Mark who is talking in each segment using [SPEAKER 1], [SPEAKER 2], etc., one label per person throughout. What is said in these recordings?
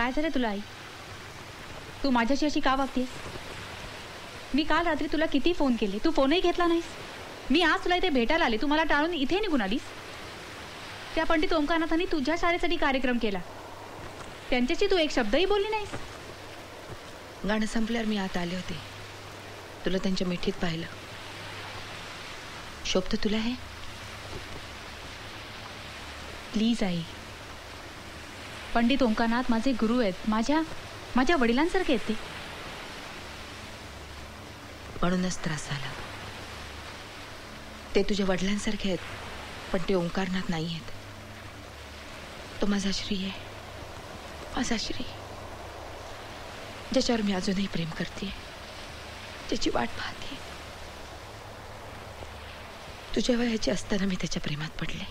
[SPEAKER 1] काय झालं तुला आई? तू माझ्याशी अशी का वागतेस? मी काल रात्री तुला किती फोन केले, तू फोनही घेतला नाहीस. मी आज तुला इथे भेटायला आले, तू मला टाळून इथे निघून आलीस. त्या पंडित ओंकारनाथांनी तुझ्या शाळेसाठी कार्यक्रम केला, त्यांच्याशी तू एक शब्दही बोलली नाहीस.
[SPEAKER 2] गाणं संपल्यावर मी आत आले होते, तुला त्यांच्या मिठीत पाहिलं. शोभतं तुला हे?
[SPEAKER 1] प्लीज आई, पंडित ओंकारनाथ माझे गुरु आहेत, माझ्या वडिलांसारखे आहेत ते.
[SPEAKER 2] म्हणूनच त्रास झाला. ते तुझ्या वडिलांसारखे आहेत, पण ते ओंकारनाथ नाही आहेत. तो माझा श्री आहे, माझा श्री, ज्याच्यावर मी अजूनही प्रेम करते, ज्याची वाट पाहते. तुझ्या वयाची असताना मी त्याच्या प्रेमात पडले.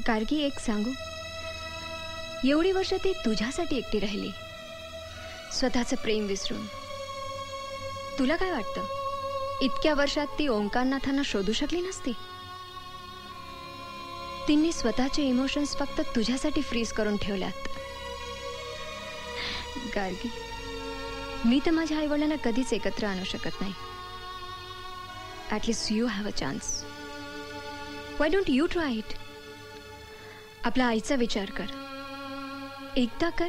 [SPEAKER 3] गार्गी, एक सांगू, एवढी वर्ष ती तुझ्यासाठी एकटी राहिली, स्वतःचं प्रेम विसरून. तुला काय वाटतं, इतक्या वर्षात ती ओंकारनाथांना शोधू शकली नसती? तिने स्वतःचे इमोशन्स फक्त तुझ्यासाठी फ्रीज करून ठेवल्यात. गार्गी, मी तर माझ्या आईवडिलांना कधीच एकत्र आणू शकत नाही. At least you have a chance. Why don't you try it? आपल्या आईचा विचार कर, एकदा कर.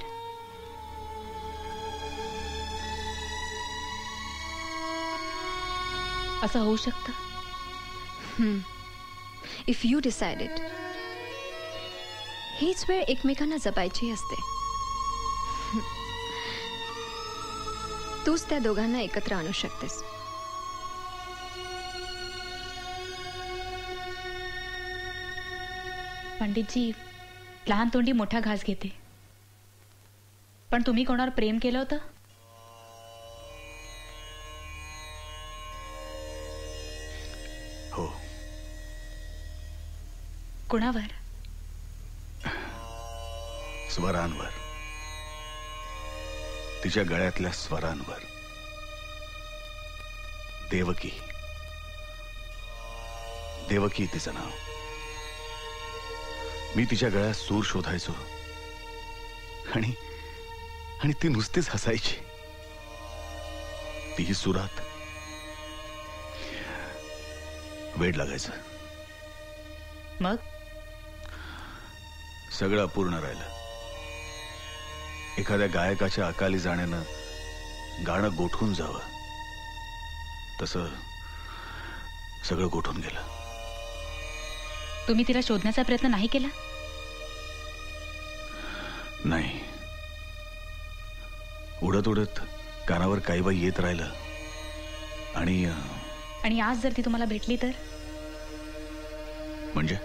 [SPEAKER 1] असं होऊ शकतं.
[SPEAKER 3] If you decide it. हीच वेळ एकमेकांना जपायची असते. तूच त्या दोघांना एकत्र आणू शकतेस.
[SPEAKER 1] पंडितजी, लहान तोंडी मोठा घास घेते. पण तुम्ही कोणावर प्रेम केलं होतं?
[SPEAKER 4] हो.
[SPEAKER 1] कुणावर?
[SPEAKER 4] स्वरांवर, तिच्या गळ्यातल्या स्वरांवर. देवकी, देवकी तिचं नाव. मी तिच्या गळ्यात सूर शोधायचो आणि ती नुसतीच हसायची. तीही सुरात. वेड लागायचं.
[SPEAKER 1] मग
[SPEAKER 4] सगळं अपूर्ण राहिलं. एखाद्या गायकाच्या अकाली जाण्यानं गाणं गोठून जावं, तसं सगळं गोठून गेलं.
[SPEAKER 1] तुम्ही तिला शोधण्याचा प्रयत्न नाही केला?
[SPEAKER 4] नाही. उडत उडत कानावर काही बाई येत राहिलं. आणि
[SPEAKER 1] आज जर ती तुम्हाला भेटली तर?
[SPEAKER 4] म्हणजे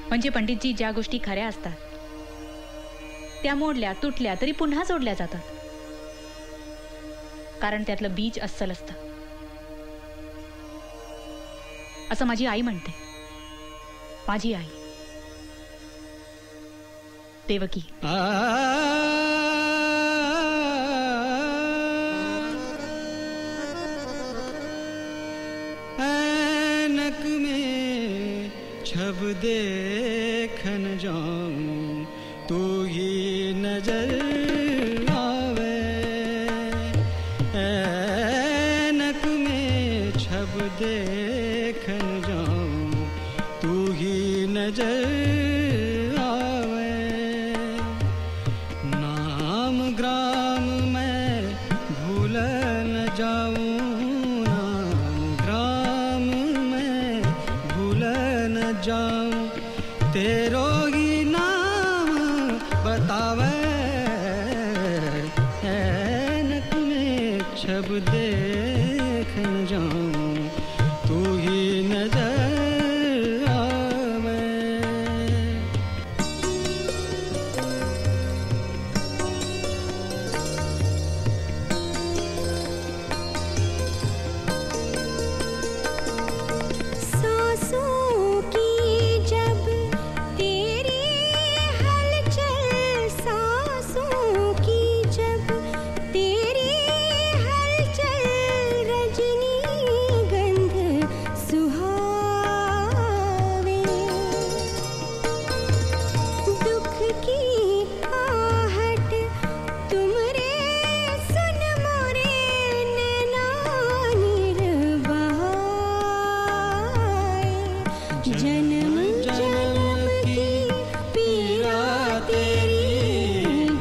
[SPEAKER 1] म्हणजे पंडितजी ज्या गोष्टी खऱ्या असतात त्या मोडल्या तुटल्या तरी पुन्हा जोडल्या जातात, कारण त्यातलं बीज अस्सल असतं, असं माझी आई म्हणते. माझी आई देवकी.
[SPEAKER 5] ऐनक में छब देखन जाऊं तू ही नजर आवे, ऐनक में छब देखन जाऊं तू ही नजर आवे, नाम ग्राम में भूल न जाऊं, नाम ग्राम में भूल न जाऊं, तेरो ही नाम बतावे, ऐनक में छब देखन जाऊं तू ही नजर आवे.
[SPEAKER 6] सांसों की जब तेरी हलचल, सांसों की जब तेरी हलचल, रजनी गंध सुहावे, दुख की आहट तुमरे सुन मोरे नैना निर्बहाए, जन्म जन्म की पीड़ा तेरी,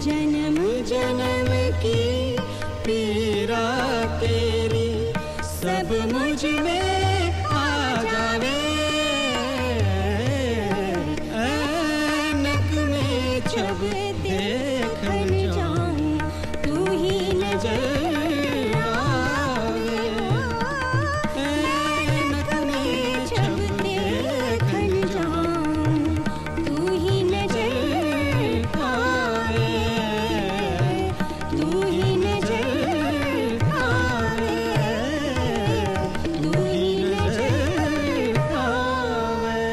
[SPEAKER 6] जन्म जन्म की पीड़ा तेरी, सब मुझ में आ जावे, ऐनक में जब देखन जाऊं तू ही नजर आवे, ऐनक में जब देखन जाऊं तू ही नजर आवे, तू ही नजर आवे, तू ही नजर आवे.